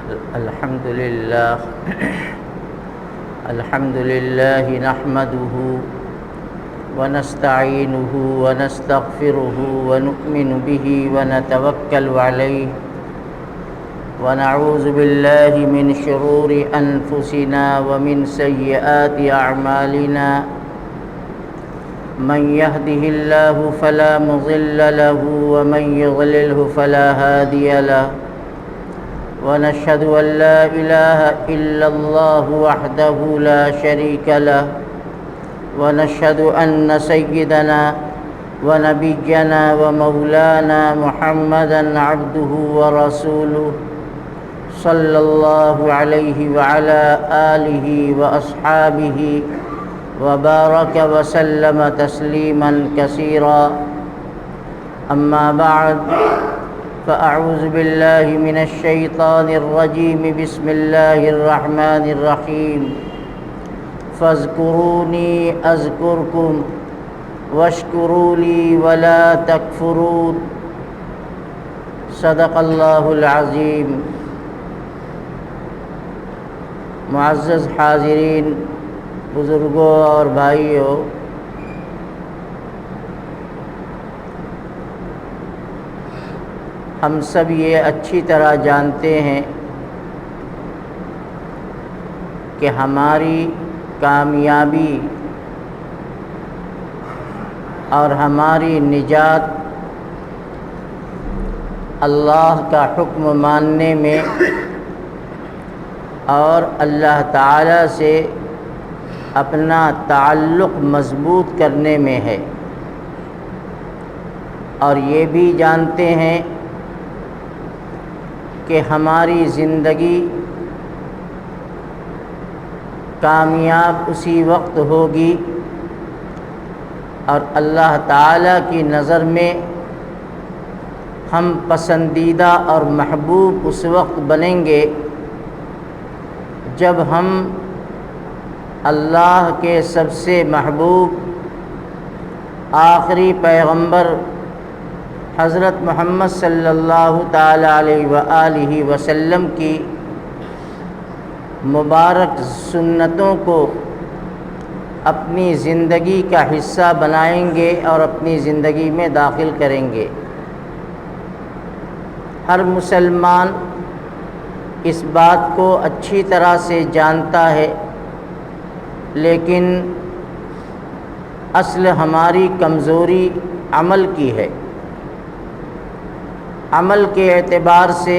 الحمد لله نحمده ونستعينه ونستغفره ونؤمن به ونتوكل عليه ونعوذ بالله من شرور أنفسنا ومن سيئات أعمالنا من يهده الله فلا مضل له ومن يضلله فلا هادي له ونشهد أن لا إله إلا الله وحده لا شريك له ونشهد أن سيدنا ونبينا ومولانا محمدًا عبده ورسوله صلى الله عليه وعلى آله وأصحابه وبارك وسلم تسليماً كثيرا أما بعد فأعوذ بالله من الشيطان الرجيم بسم الله الرحمن الرحيم فاذكروني أذكركم واشكروا لي ولا تكفرون صدق اللہ العظیم۔ معزز حاضرین، بزرگوں اور بھائیوں، ہم سب یہ اچھی طرح جانتے ہیں کہ ہماری کامیابی اور ہماری نجات اللہ کا حکم ماننے میں اور اللہ تعالی سے اپنا تعلق مضبوط کرنے میں ہے، اور یہ بھی جانتے ہیں کہ ہماری زندگی کامیاب اسی وقت ہوگی اور اللہ تعالیٰ کی نظر میں ہم پسندیدہ اور محبوب اس وقت بنیں گے جب ہم اللہ کے سب سے محبوب آخری پیغمبر حضرت محمد صلی اللہ تعالیٰ علیہ وآلہ وسلم کی مبارک سنتوں کو اپنی زندگی کا حصہ بنائیں گے اور اپنی زندگی میں داخل کریں گے۔ ہر مسلمان اس بات کو اچھی طرح سے جانتا ہے، لیکن اصل ہماری کمزوری عمل کی ہے۔ عمل کے اعتبار سے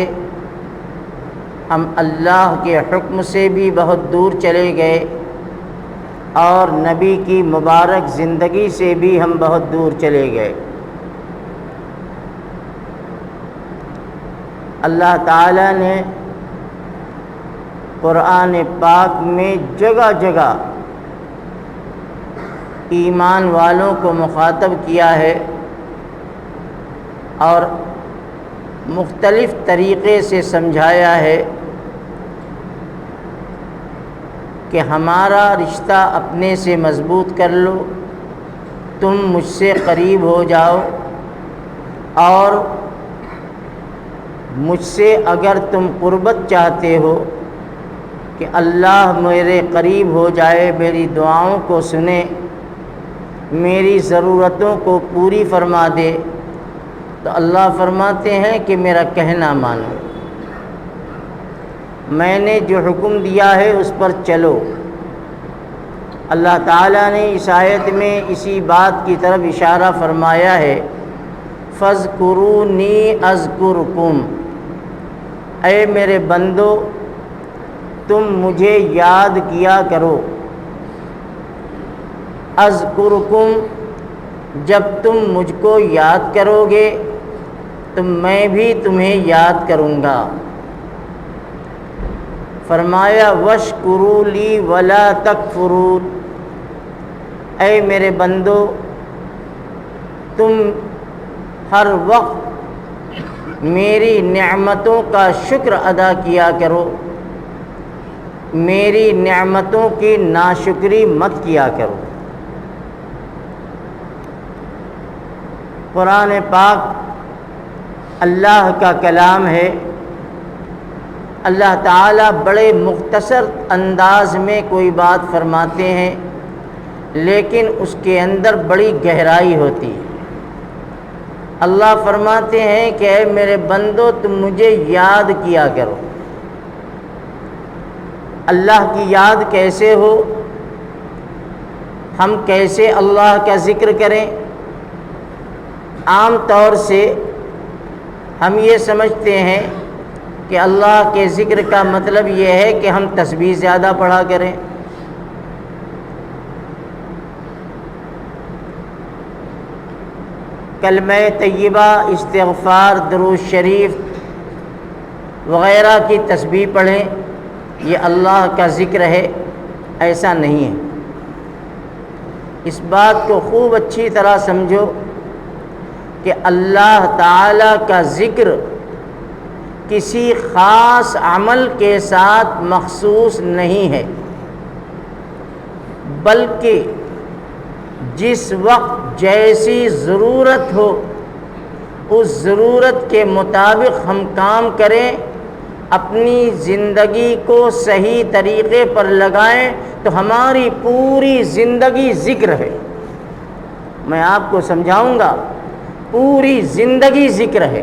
ہم اللہ کے حکم سے بھی بہت دور چلے گئے اور نبی کی مبارک زندگی سے بھی ہم بہت دور چلے گئے۔ اللہ تعالیٰ نے قرآن پاک میں جگہ جگہ ایمان والوں کو مخاطب کیا ہے اور مختلف طریقے سے سمجھایا ہے کہ ہمارا رشتہ اپنے سے مضبوط کر لو، تم مجھ سے قریب ہو جاؤ، اور مجھ سے اگر تم قربت چاہتے ہو کہ اللہ میرے قریب ہو جائے، میری دعاؤں کو سنے، میری ضرورتوں کو پوری فرما دے، تو اللہ فرماتے ہیں کہ میرا کہنا مانو، میں نے جو حکم دیا ہے اس پر چلو۔ اللہ تعالیٰ نے اس آیت میں اسی بات کی طرف اشارہ فرمایا ہے، فَاذْكُرُونِي أَذْكُرْكُمْ، اے میرے بندو تم مجھے یاد کیا کرو۔ اذکرکم، جب تم مجھ کو یاد کرو گے تو میں بھی تمہیں یاد کروں گا۔ فرمایا واشکروا لی ولا تکفرون، اے میرے بندو تم ہر وقت میری نعمتوں کا شکر ادا کیا کرو، میری نعمتوں کی ناشکری مت کیا کرو۔ قرآن پاک اللہ کا کلام ہے، اللہ تعالیٰ بڑے مختصر انداز میں کوئی بات فرماتے ہیں، لیکن اس کے اندر بڑی گہرائی ہوتی ہے۔ اللہ فرماتے ہیں کہ اے میرے بندو تم مجھے یاد کیا کرو۔ اللہ کی یاد کیسے ہو؟ ہم کیسے اللہ کا ذکر کریں؟ عام طور سے ہم یہ سمجھتے ہیں کہ اللہ کے ذکر کا مطلب یہ ہے کہ ہم تسبیح زیادہ پڑھا کریں، کلمہ طیبہ، استغفار، درود شریف وغیرہ کی تسبیح پڑھیں، یہ اللہ کا ذکر ہے۔ ایسا نہیں ہے۔ اس بات کو خوب اچھی طرح سمجھو کہ اللہ تعالیٰ کا ذکر کسی خاص عمل کے ساتھ مخصوص نہیں ہے، بلکہ جس وقت جیسی ضرورت ہو اس ضرورت کے مطابق ہم کام کریں، اپنی زندگی کو صحیح طریقے پر لگائیں تو ہماری پوری زندگی ذکر ہے۔ میں آپ کو سمجھاؤں گا، پوری زندگی ذکر ہے،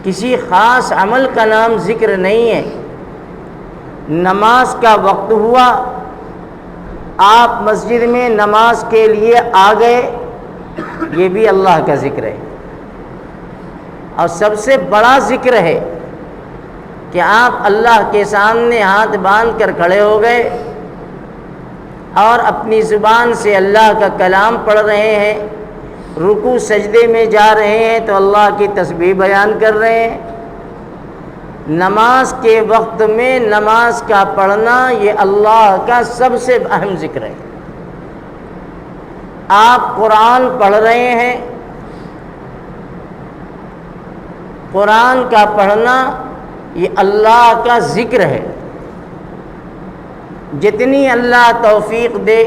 کسی خاص عمل کا نام ذکر نہیں ہے۔ نماز کا وقت ہوا، آپ مسجد میں نماز کے لیے آ گئے، یہ بھی اللہ کا ذکر ہے۔ اور سب سے بڑا ذکر ہے کہ آپ اللہ کے سامنے ہاتھ باندھ کر کھڑے ہو گئے اور اپنی زبان سے اللہ کا کلام پڑھ رہے ہیں، رکوع سجدے میں جا رہے ہیں تو اللہ کی تسبیح بیان کر رہے ہیں۔ نماز کے وقت میں نماز کا پڑھنا یہ اللہ کا سب سے اہم ذکر ہے۔ آپ قرآن پڑھ رہے ہیں، قرآن کا پڑھنا یہ اللہ کا ذکر ہے۔ جتنی اللہ توفیق دے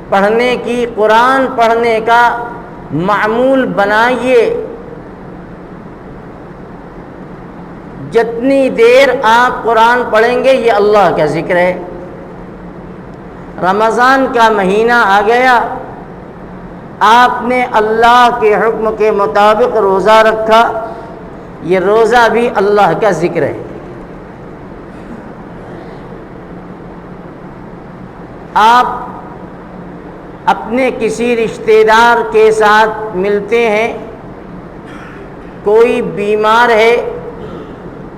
پڑھنے کی، قرآن پڑھنے کا معمول بنائیے۔ جتنی دیر آپ قرآن پڑھیں گے یہ اللہ کا ذکر ہے۔ رمضان کا مہینہ آ گیا، آپ نے اللہ کے حکم کے مطابق روزہ رکھا، یہ روزہ بھی اللہ کا ذکر ہے۔ آپ اپنے کسی رشتہ دار کے ساتھ ملتے ہیں، کوئی بیمار ہے،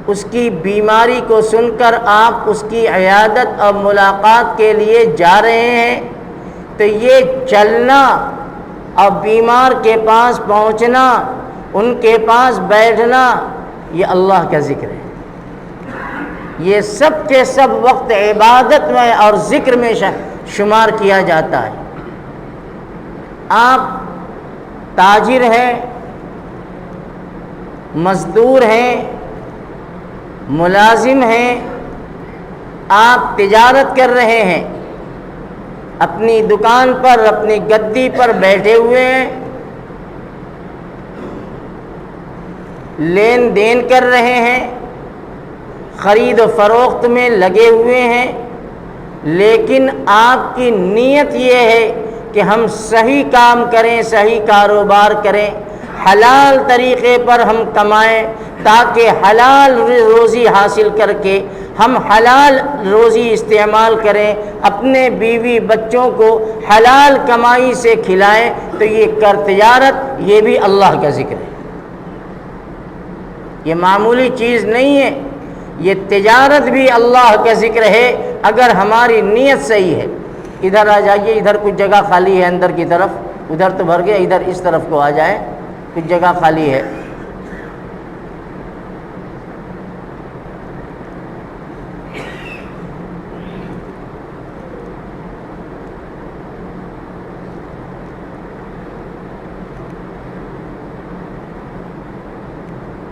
اس کی بیماری کو سن کر آپ اس کی عیادت اور ملاقات کے لیے جا رہے ہیں، تو یہ چلنا اور بیمار کے پاس پہنچنا، ان کے پاس بیٹھنا، یہ اللہ کا ذکر ہے۔ یہ سب کے سب وقت عبادت میں اور ذکر میں شمار کیا جاتا ہے۔ آپ تاجر ہیں، مزدور ہیں، ملازم ہیں، آپ تجارت کر رہے ہیں، اپنی دکان پر اپنی گدی پر بیٹھے ہوئے ہیں، لین دین کر رہے ہیں، خرید و فروخت میں لگے ہوئے ہیں، لیکن آپ کی نیت یہ ہے کہ ہم صحیح کام کریں، صحیح کاروبار کریں، حلال طریقے پر ہم کمائیں، تاکہ حلال روزی حاصل کر کے ہم حلال روزی استعمال کریں، اپنے بیوی بچوں کو حلال کمائی سے کھلائیں۔ تو یہ تجارت یہ بھی اللہ کا ذکر ہے، یہ معمولی چیز نہیں ہے، یہ تجارت بھی اللہ کا ذکر ہے اگر ہماری نیت صحیح ہے۔ ادھر آ جائیے، ادھر کچھ جگہ خالی ہے اندر کی طرف، ادھر تو بھر گیا، ادھر اس طرف کو آ جائیں، کچھ جگہ خالی ہے۔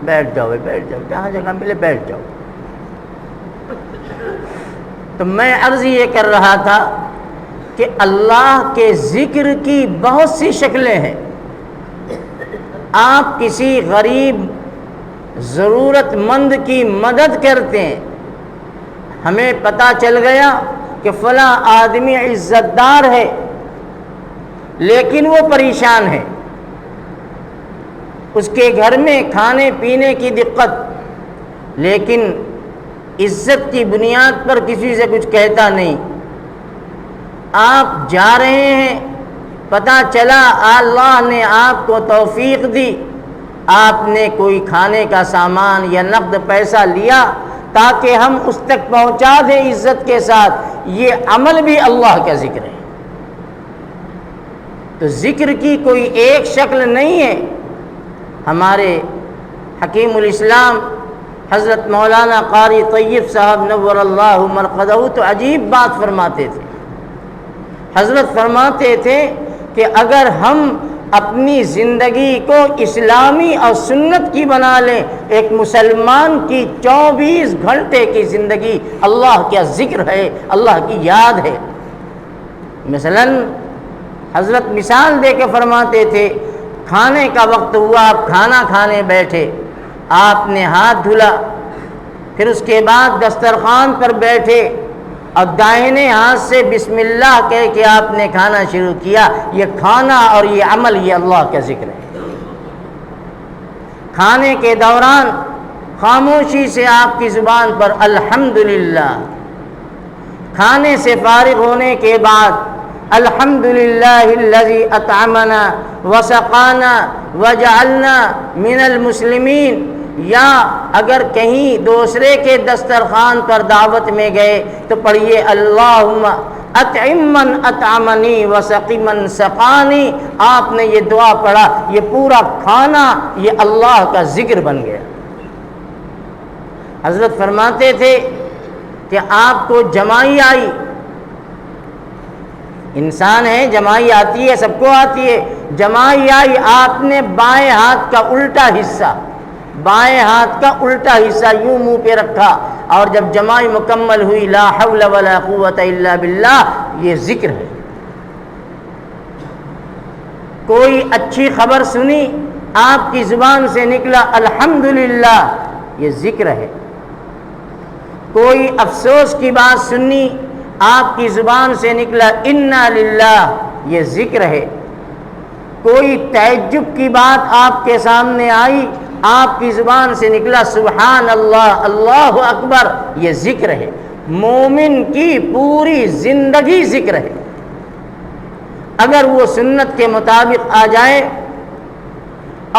بیٹھ جاؤ، بیٹھ جاؤ، جہاں جگہ ملے بیٹھ جاؤ۔ تو میں عرض یہ کر رہا تھا کہ اللہ کے ذکر کی بہت سی شکلیں ہیں۔ آپ کسی غریب ضرورت مند کی مدد کرتے ہیں. ہمیں پتہ چل گیا کہ فلاں آدمی عزت دار ہے لیکن وہ پریشان ہے، اس کے گھر میں کھانے پینے کی دقت، لیکن عزت کی بنیاد پر کسی سے کچھ کہتا نہیں. آپ جا رہے ہیں، پتہ چلا اللہ نے آپ کو توفیق دی، آپ نے کوئی کھانے کا سامان یا نقد پیسہ لیا تاکہ ہم اس تک پہنچا دیں عزت کے ساتھ، یہ عمل بھی اللہ کا ذکر ہے. تو ذکر کی کوئی ایک شکل نہیں ہے. ہمارے حکیم الاسلام حضرت مولانا قاری طیب صاحب نور اللہ مرقدہ تو عجیب بات فرماتے تھے. حضرت فرماتے تھے کہ اگر ہم اپنی زندگی کو اسلامی اور سنت کی بنا لیں، ایک مسلمان کی 24 گھنٹے کی زندگی اللہ کا ذکر ہے، اللہ کی یاد ہے. مثلا حضرت مثال دے کے فرماتے تھے، کھانے کا وقت ہوا، آپ کھانا کھانے بیٹھے، آپ نے ہاتھ دھلا، پھر اس کے بعد دسترخوان پر بیٹھے اور دائنے ہاتھ سے بسم اللہ کہہ کے آپ نے کھانا شروع کیا. یہ کھانا اور یہ عمل یہ اللہ کا ذکر ہے. کھانے کے دوران خاموشی سے آپ کی زبان پر الحمدللہ، کھانے سے فارغ ہونے کے بعد الحمدللہ الذی اطعمنا وسقانا وجعلنا من المسلمین، یا اگر کہیں دوسرے کے دسترخوان پر دعوت میں گئے تو پڑھیے اللہم اطعم من اطعمنی وسقی من سقانی. آپ نے یہ دعا پڑھا، یہ پورا کھانا یہ اللہ کا ذکر بن گیا. حضرت فرماتے تھے کہ آپ کو جمائی آئی، انسان ہے جمائی آتی ہے، سب کو آتی ہے، جمائی آئی، آپ نے بائیں ہاتھ کا الٹا حصہ، بائیں ہاتھ کا الٹا حصہ یوں منہ پہ رکھا، اور جب جمائی مکمل ہوئی لا حول ولا قوت الا باللہ، یہ ذکر ہے. کوئی اچھی خبر سنی، آپ کی زبان سے نکلا الحمدللہ، یہ ذکر ہے. کوئی افسوس کی بات سنی، آپ کی زبان سے نکلا انا للہ، یہ ذکر ہے. کوئی تعجب کی بات آپ کے سامنے آئی، آپ کی زبان سے نکلا سبحان اللہ، اللہ اکبر، یہ ذکر ہے. مومن کی پوری زندگی ذکر ہے. اگر وہ سنت کے مطابق آ جائے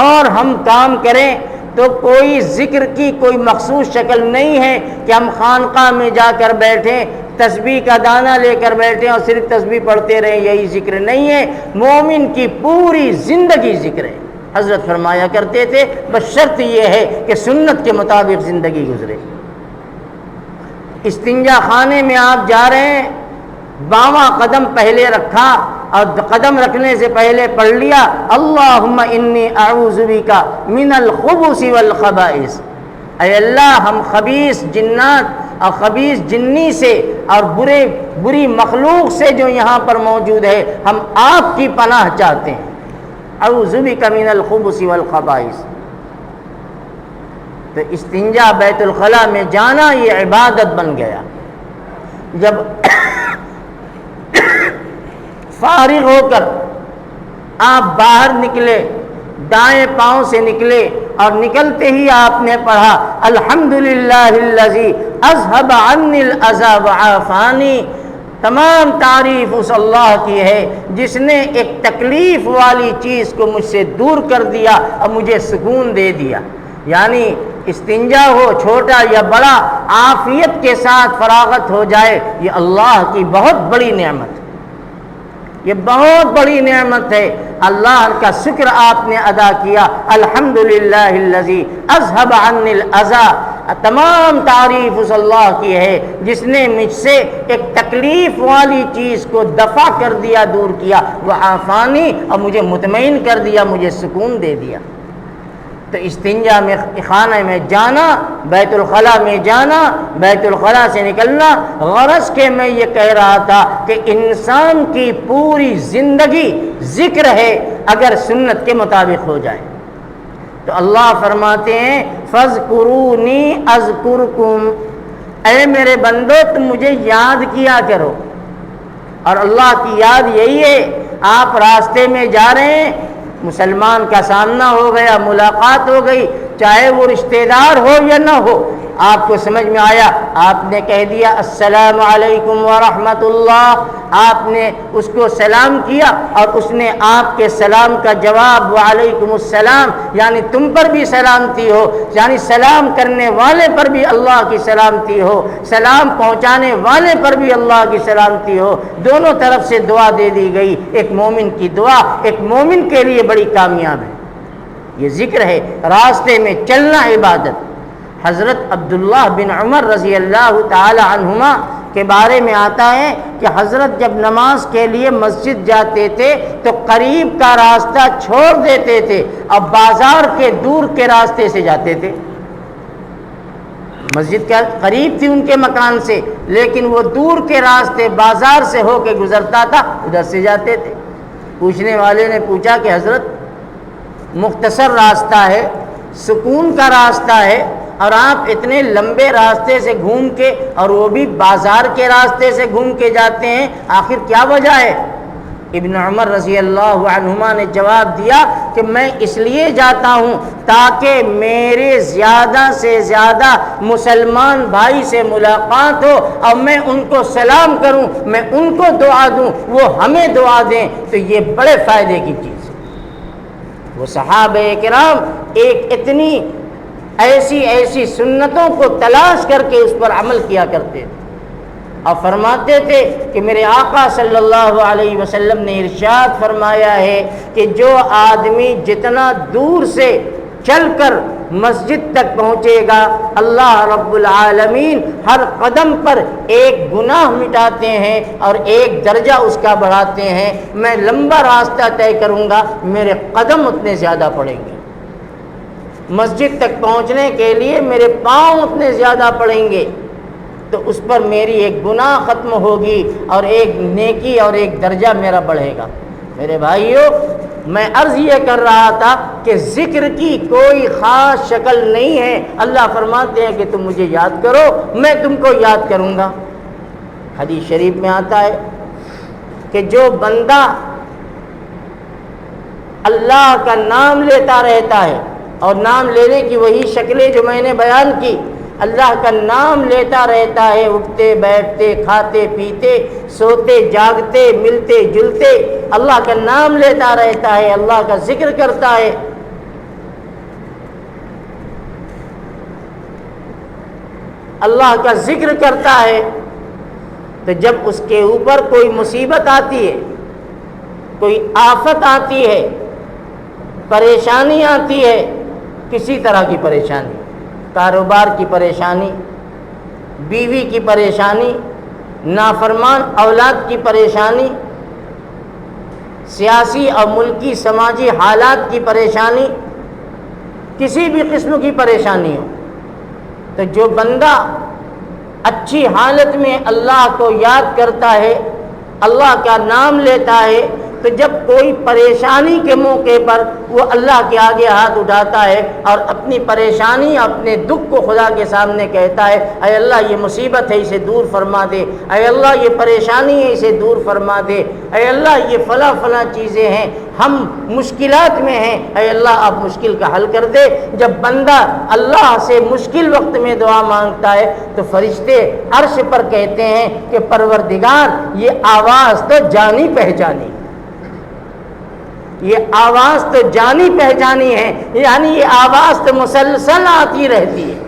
اور ہم کام کریں تو کوئی ذکر کی کوئی مخصوص شکل نہیں ہے کہ ہم خانقاہ میں جا کر بیٹھیں، تسبیح کا دانہ لے کر بیٹھیں اور صرف تسبیح پڑھتے رہیں، یہی ذکر نہیں ہے. مومن کی پوری زندگی ذکر ہے. حضرت فرمایا کرتے تھے بس شرط یہ ہے کہ سنت کے مطابق زندگی گزرے. استنجا خانے میں آپ جا رہے ہیں، باماں قدم پہلے رکھا اور قدم رکھنے سے پہلے پڑھ لیا اللہم انی اعوذ بک من الخبث والخبائث. اے اللہ ہم خبیث جنات اور خبیث جنی سے اور بری مخلوق سے جو یہاں پر موجود ہے، ہم آپ کی پناہ چاہتے ہیں. اعوذ بک من الخبث والخبائث. تو استنجا بیت الخلاء میں جانا یہ عبادت بن گیا. جب فارغ ہو کر آپ باہر نکلے، دائیں پاؤں سے نکلے اور نکلتے ہی آپ نے پڑھا الحمدللہ الذی اذھب عنی الاذی وعافانی. تمام تعریف اس اللہ کی ہے جس نے ایک تکلیف والی چیز کو مجھ سے دور کر دیا اور مجھے سکون دے دیا. یعنی استنجا ہو چھوٹا یا بڑا، عافیت کے ساتھ فراغت ہو جائے، یہ اللہ کی بہت بڑی نعمت ہے. یہ بہت بڑی نعمت ہے. اللہ کا شکر آپ نے ادا کیا. الحمدللہ الذی اذھب عنی الاذی. تمام تعریف اس اللہ کی ہے جس نے مجھ سے ایک تکلیف والی چیز کو دفع کر دیا، دور کیا، وعافانی، اور مجھے مطمئن کر دیا، مجھے سکون دے دیا. تو استنجا میں خانہ میں جانا، بیت الخلاء میں جانا، بیت الخلاء سے نکلنا، غرض کہ میں یہ کہہ رہا تھا کہ انسان کی پوری زندگی ذکر ہے اگر سنت کے مطابق ہو جائے. تو تو اللہ فرماتے ہیں فَاذْكُرُونِي أَذْكُرْكُمْ، اے میرے بندو تم مجھے یاد کیا کرو۔ اور اللہ کی یاد یہی ہے، آپ راستے میں جا رہے ہیں، مسلمان کا سامنا ہو گیا، ملاقات ہو گئی، چاہے وہ رشتہ دار ہو یا نہ ہو، آپ کو سمجھ میں آیا، آپ نے کہہ دیا السلام علیکم ورحمۃ اللہ، آپ نے اس کو سلام کیا اور اس نے آپ کے سلام کا جواب وعلیکم السلام، یعنی تم پر بھی سلامتی ہو، یعنی سلام کرنے والے پر بھی اللہ کی سلامتی ہو، سلام پہنچانے والے پر بھی اللہ کی سلامتی ہو، دونوں طرف سے دعا دے دی گئی۔ ایک مومن کی دعا ایک مومن کے لیے بڑی کامیاب ہے۔ یہ ذکر ہے، راستے میں چلنا عبادت۔ حضرت عبداللہ بن عمر رضی اللہ تعالی عنہما کے بارے میں آتا ہے کہ حضرت جب نماز کے لیے مسجد جاتے تھے تو قریب کا راستہ چھوڑ دیتے تھے اور بازار کے دور کے راستے سے جاتے تھے۔ مسجد کا قریب تھی ان کے مکان سے، لیکن وہ دور کے راستے بازار سے ہو کے گزرتا تھا، ادھر سے جاتے تھے۔ پوچھنے والے نے پوچھا کہ حضرت مختصر راستہ ہے، سکون کا راستہ ہے، اور آپ اتنے لمبے راستے سے گھوم کے اور وہ بھی بازار کے راستے سے گھوم کے جاتے ہیں، آخر کیا وجہ ہے؟ ابن عمر رضی اللہ عنہما نے جواب دیا کہ میں اس لیے جاتا ہوں تاکہ میرے زیادہ سے زیادہ مسلمان بھائی سے ملاقات ہو اور میں ان کو سلام کروں، میں ان کو دعا دوں، وہ ہمیں دعا دیں، تو یہ بڑے فائدے کی چیز ہے۔ وہ صحابہ کرام ایک اتنی ایسی سنتوں کو تلاش کر کے اس پر عمل کیا کرتے تھے اور فرماتے تھے کہ میرے آقا صلی اللہ علیہ وسلم نے ارشاد فرمایا ہے کہ جو آدمی جتنا دور سے چل کر مسجد تک پہنچے گا، اللہ رب العالمین ہر قدم پر ایک گناہ مٹاتے ہیں اور ایک درجہ اس کا بڑھاتے ہیں۔ میں لمبا راستہ طے کروں گا، میرے قدم اتنے زیادہ پڑیں گے، مسجد تک پہنچنے کے لیے میرے پاؤں اتنے زیادہ پڑیں گے، تو اس پر میری ایک گناہ ختم ہوگی اور ایک نیکی اور ایک درجہ میرا بڑھے گا۔ میرے بھائیو، میں عرض یہ کر رہا تھا کہ ذکر کی کوئی خاص شکل نہیں ہے۔ اللہ فرماتے ہیں کہ تم مجھے یاد کرو، میں تم کو یاد کروں گا۔ حدیث شریف میں آتا ہے کہ جو بندہ اللہ کا نام لیتا رہتا ہے، اور نام لینے کی وہی شکلیں جو میں نے بیان کی، اللہ کا نام لیتا رہتا ہے، اٹھتے بیٹھتے کھاتے پیتے سوتے جاگتے ملتے جلتے اللہ کا نام لیتا رہتا ہے، اللہ کا ذکر کرتا ہے، اللہ کا ذکر کرتا ہے، تو جب اس کے اوپر کوئی مصیبت آتی ہے، کوئی آفت آتی ہے، پریشانی آتی ہے، کسی طرح کی پریشانی، کاروبار کی پریشانی، بیوی کی پریشانی، نافرمان اولاد کی پریشانی، سیاسی اور ملکی سماجی حالات کی پریشانی، کسی بھی قسم کی پریشانی ہو، تو جو بندہ اچھی حالت میں اللہ کو یاد کرتا ہے، اللہ کا نام لیتا ہے، تو جب کوئی پریشانی کے موقع پر وہ اللہ کے آگے ہاتھ اٹھاتا ہے اور اپنی پریشانی اپنے دکھ کو خدا کے سامنے کہتا ہے، اے اللہ یہ مصیبت ہے اسے دور فرما دے، اے اللہ یہ پریشانی ہے اسے دور فرما دے، اے اللہ یہ فلاں فلاں چیزیں ہیں، ہم مشکلات میں ہیں، اے اللہ آپ مشکل کا حل کر دے۔ جب بندہ اللہ سے مشکل وقت میں دعا مانگتا ہے تو فرشتے عرش پر کہتے ہیں کہ پروردگار یہ آواز تو جانی پہچانی، یہ آواز تو جانی پہچانی ہے، یعنی یہ آواز تو مسلسل آتی رہتی ہے،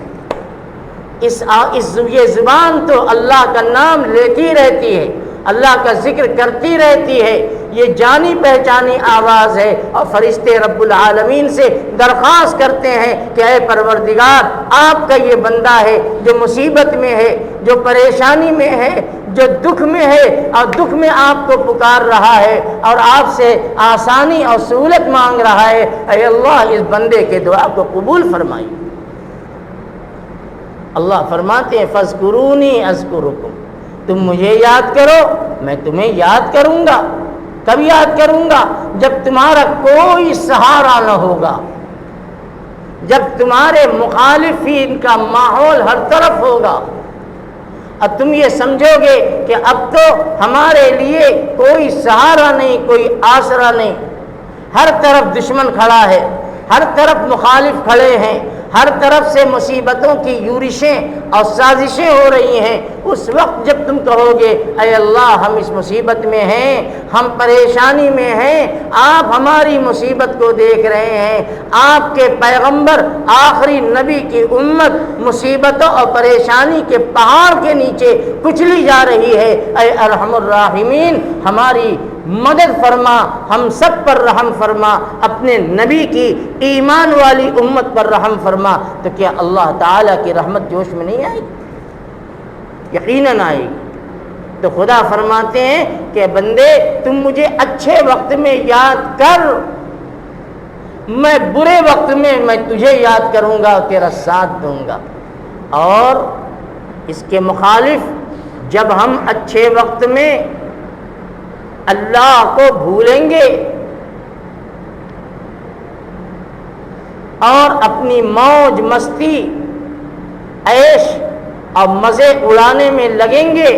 یہ زبان تو اللہ کا نام لیتی رہتی ہے، اللہ کا ذکر کرتی رہتی ہے، یہ جانی پہچانی آواز ہے۔ اور فرشتے رب العالمین سے درخواست کرتے ہیں کہ اے پروردگار آپ کا یہ بندہ ہے جو مصیبت میں ہے، جو پریشانی میں ہے، جو دکھ میں ہے، اور دکھ میں آپ کو پکار رہا ہے اور آپ سے آسانی اور سہولت مانگ رہا ہے، اے اللہ اس بندے کے دعا کو قبول فرمائیے۔ اللہ فرماتے ہیں فَاذْكُرُونِي أَذْكُرُكُمْ، تم مجھے یاد کرو میں تمہیں یاد کروں گا۔ کب یاد کروں گا؟ جب تمہارا کوئی سہارا نہ ہوگا، جب تمہارے مخالفین کا ماحول ہر طرف ہوگا اور تم یہ سمجھو گے کہ اب تو ہمارے لیے کوئی سہارا نہیں، کوئی آسرا نہیں، ہر طرف دشمن کھڑا ہے، ہر طرف مخالف کھڑے ہیں، ہر طرف سے مصیبتوں کی یورشیں اور سازشیں ہو رہی ہیں، اس وقت جب تم کہو گے اے اللہ ہم اس مصیبت میں ہیں، ہم پریشانی میں ہیں، آپ ہماری مصیبت کو دیکھ رہے ہیں، آپ کے پیغمبر آخری نبی کی امت مصیبتوں اور پریشانی کے پہاڑ کے نیچے کچلی جا رہی ہے، اے ارحم الراحمین ہماری مدد فرما، ہم سب پر رحم فرما، اپنے نبی کی ایمان والی امت پر رحم فرما، تو کیا اللہ تعالیٰ کی رحمت جوش میں نہیں آئے گی؟ یقیناً آئے گی۔ تو خدا فرماتے ہیں کہ بندے تم مجھے اچھے وقت میں یاد کر، میں برے وقت میں تجھے یاد کروں گا، تیرا ساتھ دوں گا۔ اور اس کے مخالف جب ہم اچھے وقت میں اللہ کو بھولیں گے اور اپنی موج مستی عیش اور مزے اڑانے میں لگیں گے،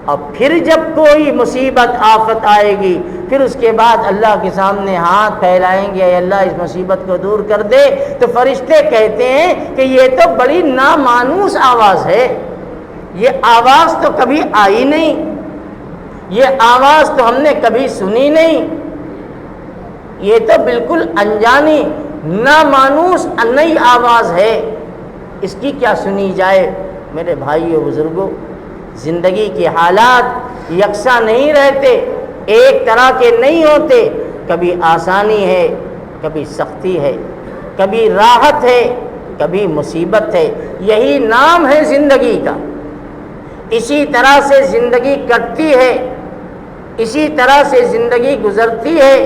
اور پھر جب کوئی مصیبت آفت آئے گی پھر اس کے بعد اللہ کے سامنے ہاتھ پھیلائیں گے اے اللہ اس مصیبت کو دور کر دے، تو فرشتے کہتے ہیں کہ یہ تو بڑی نامانوس آواز ہے، یہ آواز تو کبھی آئی نہیں، یہ آواز تو ہم نے کبھی سنی نہیں، یہ تو بالکل انجانی نامانوس نئی آواز ہے، اس کی کیا سنی جائے؟ میرے بھائیو بزرگوں، زندگی کے حالات یکساں نہیں رہتے، ایک طرح کے نہیں ہوتے، کبھی آسانی ہے، کبھی سختی ہے، کبھی راحت ہے، کبھی مصیبت ہے، یہی نام ہے زندگی کا۔ اسی طرح سے زندگی کٹتی ہے، اسی طرح سے زندگی گزرتی ہے،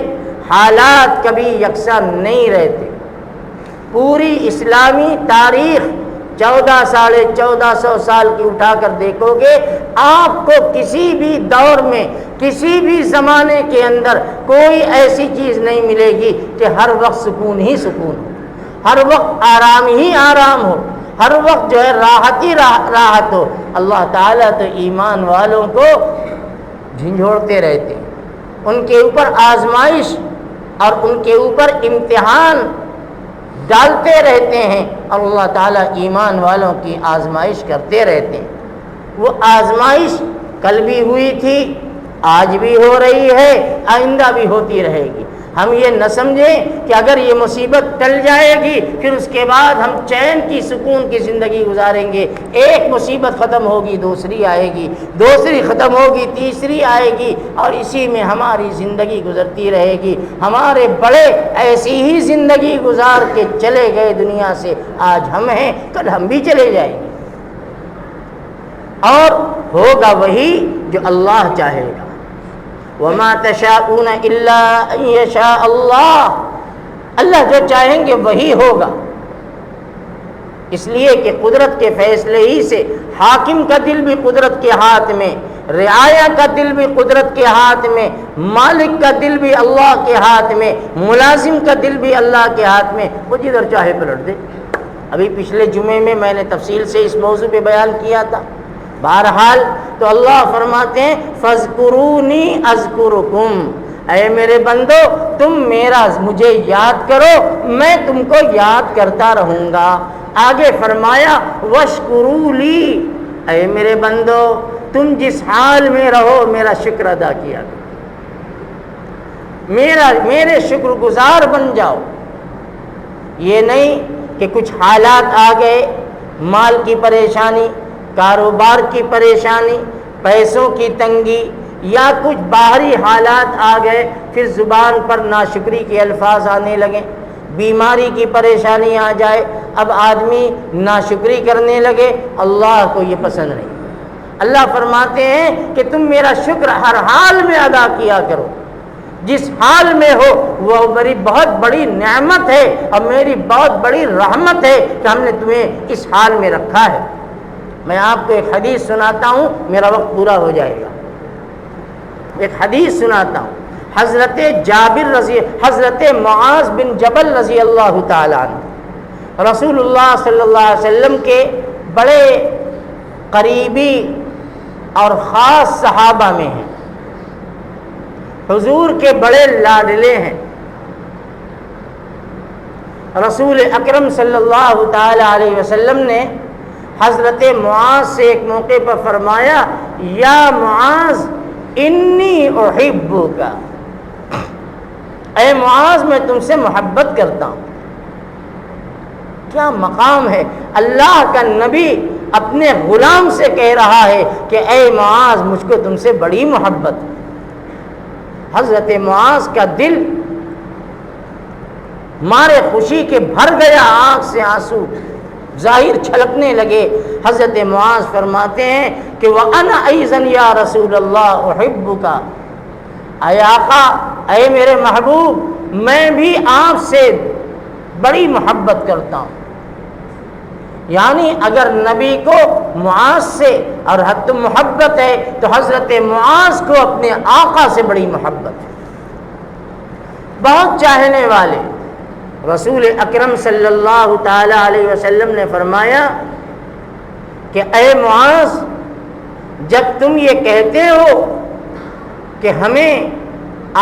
حالات کبھی یکساں نہیں رہتے۔ پوری اسلامی تاریخ 1400 سال کی اٹھا کر دیکھو گے، آپ کو کسی بھی دور میں کسی بھی زمانے کے اندر کوئی ایسی چیز نہیں ملے گی کہ ہر وقت سکون ہی سکون ہو، ہر وقت آرام ہی آرام ہو، ہر وقت جو ہے راحت ہی راحت ہو۔ اللہ تعالیٰ تو ایمان والوں کو جھنجھوڑتے رہتے ہیں، ان کے اوپر آزمائش اور ان کے اوپر امتحان ڈالتے رہتے ہیں، اور اللہ تعالیٰ ایمان والوں کی آزمائش کرتے رہتے ہیں۔ وہ آزمائش کل بھی ہوئی تھی، آج بھی ہو رہی ہے، آئندہ بھی ہوتی رہے گی۔ ہم یہ نہ سمجھیں کہ اگر یہ مصیبت ٹل جائے گی پھر اس کے بعد ہم چین کی سکون کی زندگی گزاریں گے، ایک مصیبت ختم ہوگی دوسری آئے گی، دوسری ختم ہوگی تیسری آئے گی، اور اسی میں ہماری زندگی گزرتی رہے گی۔ ہمارے بڑے ایسی ہی زندگی گزار کے چلے گئے دنیا سے، آج ہم ہیں کل ہم بھی چلے جائیں گے، اور ہوگا وہی جو اللہ چاہے گا۔ وَمَا تَشَاءُونَ إِلَّا أَن يَشَاءَ اللَّهُ، اللہ جو چاہیں گے وہی ہوگا، اس لیے کہ قدرت کے فیصلے ہی سے حاکم کا دل بھی قدرت کے ہاتھ میں، رعایا کا دل بھی قدرت کے ہاتھ میں، مالک کا دل بھی اللہ کے ہاتھ میں، ملازم کا دل بھی اللہ کے ہاتھ میں، وہ جدھر چاہے پلٹ دے۔ ابھی پچھلے جمعے میں میں نے تفصیل سے اس موضوع پہ بیان کیا تھا۔ بہرحال تو اللہ فرماتے ہیں فَاذْكُرُونِي أَذْكُرُكُمْ، اے میرے بندو تم مجھے یاد کرو، میں تم کو یاد کرتا رہوں گا۔ آگے فرمایا وَاشْكُرُوا لِي، اے میرے بندو تم جس حال میں رہو میرا شکر ادا کیا کرو، میرے شکر گزار بن جاؤ۔ یہ نہیں کہ کچھ حالات آ گئے، مال کی پریشانی، کاروبار کی پریشانی، پیسوں کی تنگی، یا کچھ باہری حالات آ گئے پھر زبان پر ناشکری کے الفاظ آنے لگیں، بیماری کی پریشانی آ جائے اب آدمی ناشکری کرنے لگے، اللہ کو یہ پسند نہیں۔ اللہ فرماتے ہیں کہ تم میرا شکر ہر حال میں ادا کیا کرو، جس حال میں ہو وہ میری بہت بڑی نعمت ہے اور میری بہت بڑی رحمت ہے کہ ہم نے تمہیں اس حال میں رکھا ہے۔ میں آپ کو ایک حدیث سناتا ہوں، میرا وقت پورا ہو جائے گا۔ ایک حدیث سناتا ہوں، حضرت معاذ بن جبل رضی اللہ تعالیٰ عنہ، رسول اللہ صلی اللہ علیہ وسلم کے بڑے قریبی اور خاص صحابہ میں ہیں، حضور کے بڑے لاڈلے ہیں۔ رسول اکرم صلی اللہ تعالی علیہ وسلم نے حضرت معاذ سے ایک موقع پر فرمایا، یا معاذ انی احبک، اے معاذ میں تم سے محبت کرتا ہوں۔ کیا مقام ہے، اللہ کا نبی اپنے غلام سے کہہ رہا ہے کہ اے معاذ مجھ کو تم سے بڑی محبت۔ حضرت معاذ کا دل مارے خوشی کے بھر گیا، آنکھ سے آنسو ظاہر چھلکنے لگے۔ حضرت معاذ فرماتے ہیں کہ وَأَنَا أَيْضًا يَا رَسُولَ اللَّهِ أُحِبُّكَ، اے آقا، اے میرے محبوب، میں بھی آپ سے بڑی محبت کرتا ہوں۔ یعنی اگر نبی کو معاذ سے اور حد محبت ہے تو حضرت معاذ کو اپنے آقا سے بڑی محبت ہے، بہت چاہنے والے۔ رسول اکرم صلی اللہ تعالی علیہ وسلم نے فرمایا کہ اے معاذ، جب تم یہ کہتے ہو کہ ہمیں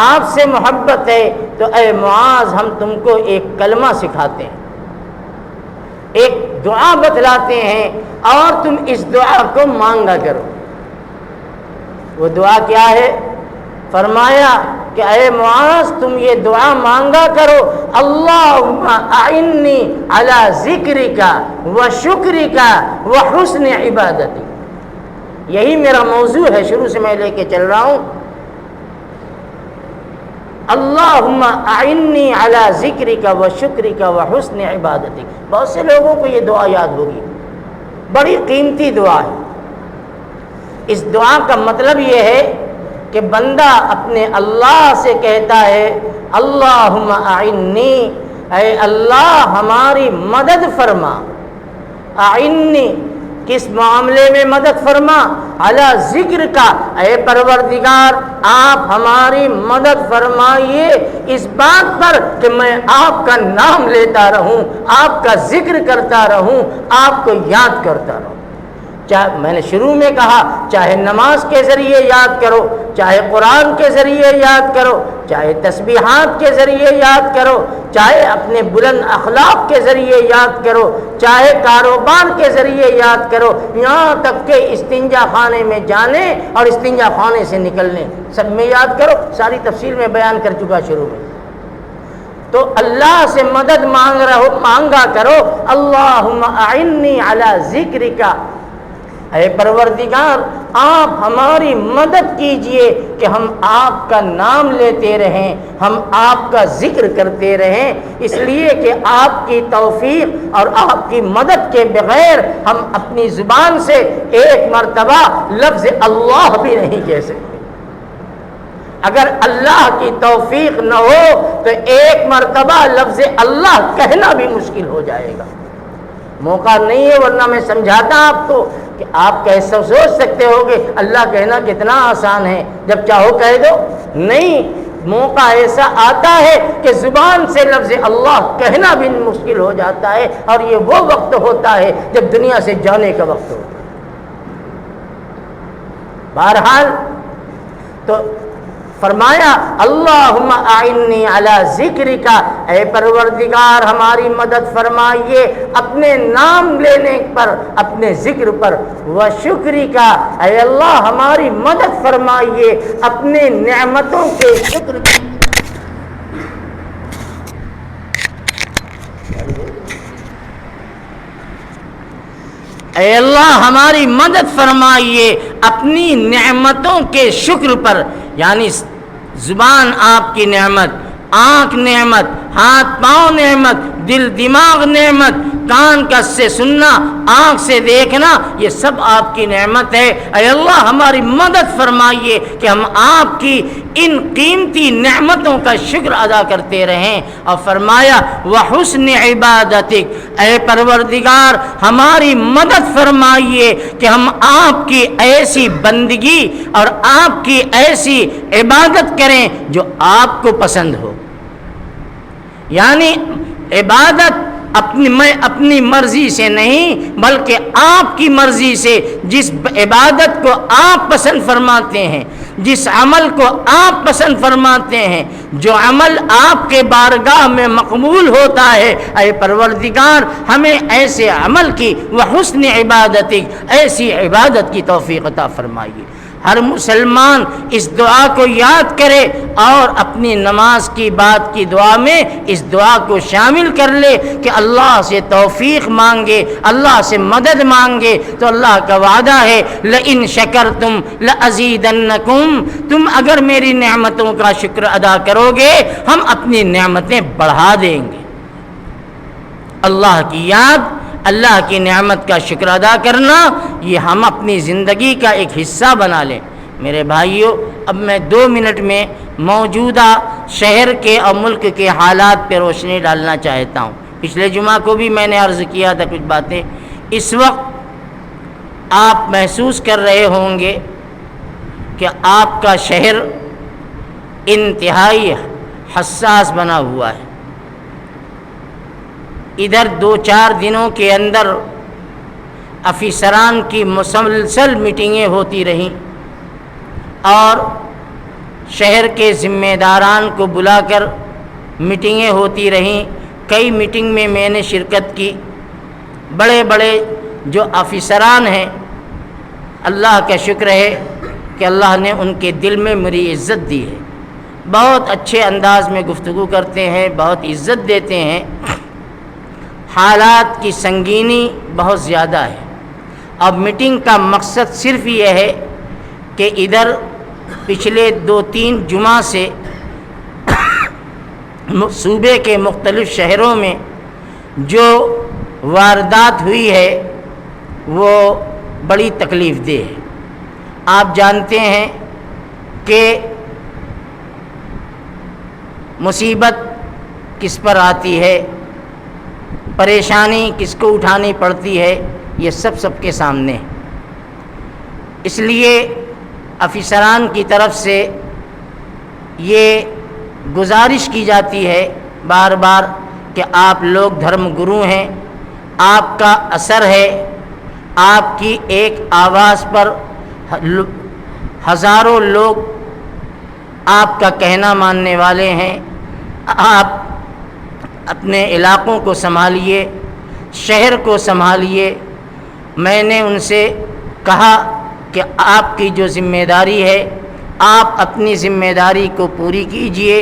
آپ سے محبت ہے تو اے معاذ ہم تم کو ایک کلمہ سکھاتے ہیں، ایک دعا بتلاتے ہیں، اور تم اس دعا کو مانگا کرو۔ وہ دعا کیا ہے؟ فرمایا کہ اے معاذ تم یہ دعا مانگا کرو، اللہم اعنی علی ذکرک و شکرک و حسن عبادتک۔ یہی میرا موضوع ہے، شروع سے میں لے کے چل رہا ہوں۔ اللہم اعنی علی ذکرک و شکرک و حسن عبادتک۔ بہت سے لوگوں کو یہ دعا یاد ہوگی، بڑی قیمتی دعا ہے۔ اس دعا کا مطلب یہ ہے کہ بندہ اپنے اللہ سے کہتا ہے اللہم اعنی، اے اللہ ہماری مدد فرما۔ اعنی کس معاملے میں مدد فرما؟ علی ذکر کا، اے پروردگار آپ ہماری مدد فرمائیے اس بات پر کہ میں آپ کا نام لیتا رہوں، آپ کا ذکر کرتا رہوں، آپ کو یاد کرتا رہوں۔ چاہے میں نے شروع میں کہا، چاہے نماز کے ذریعے یاد کرو، چاہے قرآن کے ذریعے یاد کرو، چاہے تسبیحات کے ذریعے یاد کرو، چاہے اپنے بلند اخلاق کے ذریعے یاد کرو، چاہے کاروبار کے ذریعے یاد کرو، یہاں تک کہ استنجا خانے میں جانے اور استنجا خانے سے نکلنے، سب میں یاد کرو۔ ساری تفصیل میں بیان کر چکا شروع میں۔ تو اللہ سے مدد مانگا کرو، اللہم اعنی علی ذکرک، اے پروردگار آپ ہماری مدد کیجئے کہ ہم آپ کا نام لیتے رہیں، ہم آپ کا ذکر کرتے رہیں، اس لیے کہ آپ کی توفیق اور آپ کی مدد کے بغیر ہم اپنی زبان سے ایک مرتبہ لفظ اللہ بھی نہیں کہہ سکتے۔ اگر اللہ کی توفیق نہ ہو تو ایک مرتبہ لفظ اللہ کہنا بھی مشکل ہو جائے گا۔ موقع نہیں ہے ورنہ میں سمجھاتا آپ کو کہ آپ کیسے سوچ سکتے ہو کہ اللہ کہنا کتنا آسان ہے، جب چاہو کہہ دو۔ نہیں، موقع ایسا آتا ہے کہ زبان سے لفظ اللہ کہنا بھی مشکل ہو جاتا ہے، اور یہ وہ وقت ہوتا ہے جب دنیا سے جانے کا وقت ہوتا ہے۔ بہرحال تو فرمایا اللہم اعنی علی ذکرک، اے پروردگار ہماری مدد فرمائیے اپنے نام لینے پر، اپنے ذکر پر، وشکرک، اے اللہ ہماری مدد فرمائیے اپنے نعمتوں کے شکر کی۔ اے اللہ ہماری مدد فرمائیے اپنی نعمتوں کے شکر پر، یعنی زبان آپ کی نعمت، آنکھ نعمت، ہاتھ پاؤں نعمت، دل دماغ نعمت، کان کا سے سننا، آنکھ سے دیکھنا، یہ سب آپ کی نعمت ہے۔ اے اللہ ہماری مدد فرمائیے کہ ہم آپ کی ان قیمتی نعمتوں کا شکر ادا کرتے رہیں۔ اور فرمایا وحسن عبادتک، اے پروردگار ہماری مدد فرمائیے کہ ہم آپ کی ایسی بندگی اور آپ کی ایسی عبادت کریں جو آپ کو پسند ہو۔ یعنی عبادت میں اپنی مرضی سے نہیں بلکہ آپ کی مرضی سے جس عبادت کو آپ پسند فرماتے ہیں، جس عمل کو آپ پسند فرماتے ہیں، جو عمل آپ کے بارگاہ میں مقبول ہوتا ہے، اے پروردگار ہمیں ایسے عمل کی وحسن عبادت، ایسی عبادت کی توفیق عطا فرمائیے۔ ہر مسلمان اس دعا کو یاد کرے اور اپنی نماز کی بات کی دعا میں اس دعا کو شامل کر لے کہ اللہ سے توفیق مانگے، اللہ سے مدد مانگے، تو اللہ کا وعدہ ہے لئن شکرتم لازیدنکم، تم اگر میری نعمتوں کا شکر ادا کرو گے ہم اپنی نعمتیں بڑھا دیں گے۔ اللہ کی یاد، اللہ کی نعمت کا شکر ادا کرنا، یہ ہم اپنی زندگی کا ایک حصہ بنا لیں۔ میرے بھائیوں، اب میں 2 منٹ میں موجودہ شہر کے اور ملک کے حالات پہ روشنی ڈالنا چاہتا ہوں۔ پچھلے جمعہ کو بھی میں نے عرض کیا تھا کچھ باتیں۔ اس وقت آپ محسوس کر رہے ہوں گے کہ آپ کا شہر انتہائی حساس بنا ہوا ہے۔ ادھر 2-4 دنوں کے اندر افسران کی مسلسل میٹنگیں ہوتی رہیں اور شہر کے ذمہ داران کو بلا کر میٹنگیں ہوتی رہیں۔ کئی میٹنگ میں میں نے شرکت کی۔ بڑے بڑے جو افسران ہیں، اللہ کا شکر ہے کہ اللہ نے ان کے دل میں میری عزت دی ہے، بہت اچھے انداز میں گفتگو کرتے ہیں، بہت عزت دیتے ہیں۔ حالات کی سنگینی بہت زیادہ ہے۔ اب میٹنگ کا مقصد صرف یہ ہے کہ ادھر پچھلے 2-3 جمعہ سے صوبے کے مختلف شہروں میں جو واردات ہوئی ہے وہ بڑی تکلیف دہ ہے۔ آپ جانتے ہیں کہ مصیبت کس پر آتی ہے، پریشانی کس کو اٹھانی پڑتی ہے، یہ سب کے سامنے ہے۔ اس لیے افسران کی طرف سے یہ گزارش کی جاتی ہے بار بار کہ آپ لوگ دھرم گرو ہیں، آپ کا اثر ہے، آپ کی ایک آواز پر ہزاروں لوگ آپ کا کہنا ماننے والے ہیں، آپ اپنے علاقوں کو سنبھالیے، شہر کو سنبھالیے۔ میں نے ان سے کہا کہ آپ کی جو ذمہ داری ہے آپ اپنی ذمہ داری کو پوری کیجئے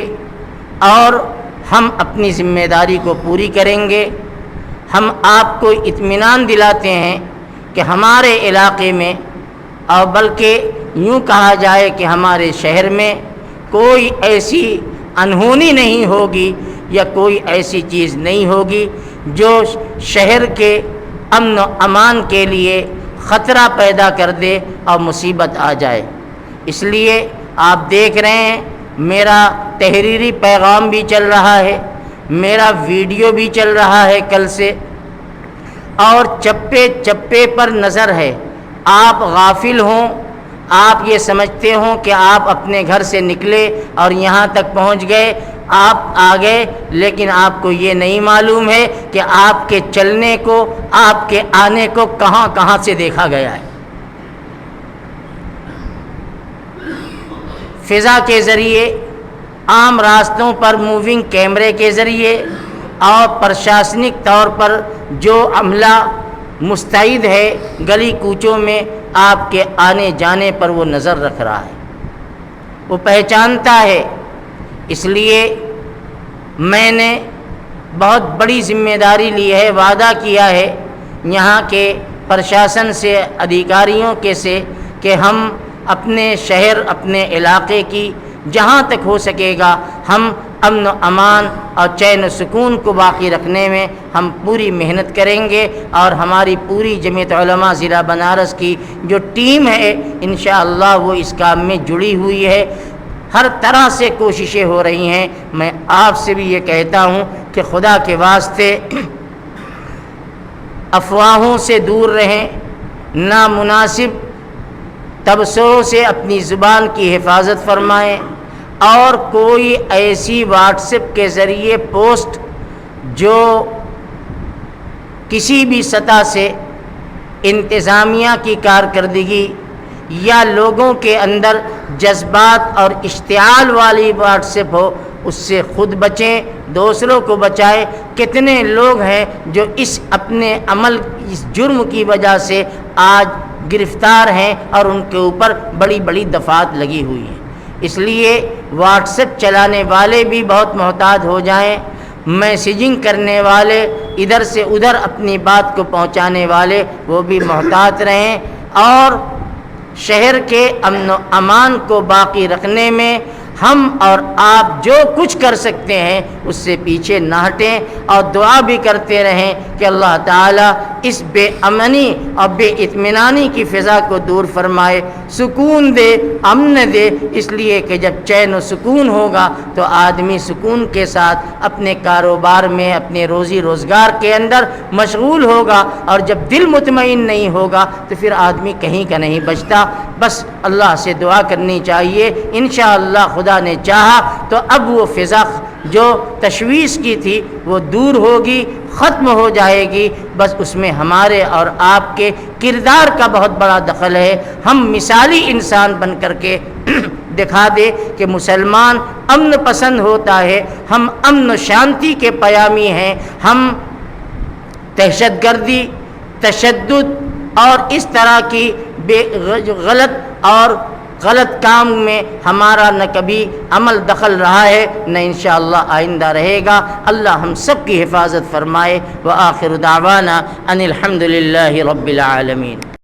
اور ہم اپنی ذمہ داری کو پوری کریں گے۔ ہم آپ کو اطمینان دلاتے ہیں کہ ہمارے علاقے میں، اور بلکہ یوں کہا جائے کہ ہمارے شہر میں کوئی ایسی انہونی نہیں ہوگی یا کوئی ایسی چیز نہیں ہوگی جو شہر کے امن و امان کے لیے خطرہ پیدا کر دے اور مصیبت آ جائے۔ اس لیے آپ دیکھ رہے ہیں میرا تحریری پیغام بھی چل رہا ہے، میرا ویڈیو بھی چل رہا ہے کل سے، اور چپے چپے پر نظر ہے۔ آپ غافل ہوں، آپ یہ سمجھتے ہوں کہ آپ اپنے گھر سے نکلے اور یہاں تک پہنچ گئے، آپ آ گئے، لیکن آپ کو یہ نہیں معلوم ہے کہ آپ کے چلنے کو، آپ کے آنے کو کہاں کہاں سے دیکھا گیا ہے۔ فضا کے ذریعے، عام راستوں پر موونگ کیمرے کے ذریعے اور پرشاسنک طور پر جو عملہ مستعد ہے گلی کوچوں میں آپ کے آنے جانے پر وہ نظر رکھ رہا ہے، وہ پہچانتا ہے۔ اس لیے میں نے بہت بڑی ذمہ داری لی ہے، وعدہ کیا ہے یہاں کے پرشاسن سے، ادھیکاریوں کے سے، کہ ہم اپنے شہر، اپنے علاقے کی جہاں تک ہو سکے گا ہم امن و امان اور چین و سکون کو باقی رکھنے میں ہم پوری محنت کریں گے، اور ہماری پوری جمعیت علماء ضلع بنارس کی جو ٹیم ہے انشاءاللہ وہ اس کام میں جڑی ہوئی ہے، ہر طرح سے کوششیں ہو رہی ہیں۔ میں آپ سے بھی یہ کہتا ہوں کہ خدا کے واسطے افواہوں سے دور رہیں، نامناسب تبصروں سے اپنی زبان کی حفاظت فرمائیں، اور کوئی ایسی واٹس ایپ کے ذریعے پوسٹ جو کسی بھی سطح سے انتظامیہ کی کارکردگی یا لوگوں کے اندر جذبات اور اشتعال والی واٹس ایپ ہو، اس سے خود بچیں، دوسروں کو بچائیں۔ کتنے لوگ ہیں جو اس اپنے عمل، اس جرم کی وجہ سے آج گرفتار ہیں اور ان کے اوپر بڑی بڑی دفعات لگی ہوئی ہیں۔ اس لیے واٹس ایپ چلانے والے بھی بہت محتاط ہو جائیں، میسیجنگ کرنے والے، ادھر سے ادھر اپنی بات کو پہنچانے والے، وہ بھی محتاط رہیں، اور شہر کے امن و امان کو باقی رکھنے میں ہم اور آپ جو کچھ کر سکتے ہیں اس سے پیچھے نہ ہٹیں، اور دعا بھی کرتے رہیں کہ اللہ تعالیٰ اس بے امنی اور بے اطمینانی کی فضا کو دور فرمائے، سکون دے، امن دے، اس لیے کہ جب چین و سکون ہوگا تو آدمی سکون کے ساتھ اپنے کاروبار میں، اپنے روزی روزگار کے اندر مشغول ہوگا، اور جب دل مطمئن نہیں ہوگا تو پھر آدمی کہیں کا نہیں بچتا۔ بس اللہ سے دعا کرنی چاہیے، انشاءاللہ خدا نے چاہا تو اب وہ فضا جو تشویش کی تھی وہ دور ہوگی، ختم ہو جائے گی۔ بس اس میں ہمارے اور آپ کے کردار کا بہت بڑا دخل ہے۔ ہم مثالی انسان بن کر کے دکھا دے کہ مسلمان امن پسند ہوتا ہے، ہم امن و شانتی کے پیامی ہیں، ہم دہشت گردی، تشدد اور اس طرح کی غلط کام میں ہمارا نہ کبھی عمل دخل رہا ہے، نہ انشاءاللہ آئندہ رہے گا۔ اللہ ہم سب کی حفاظت فرمائے۔ وآخر دعوانا ان الحمد للہ رب العالمین۔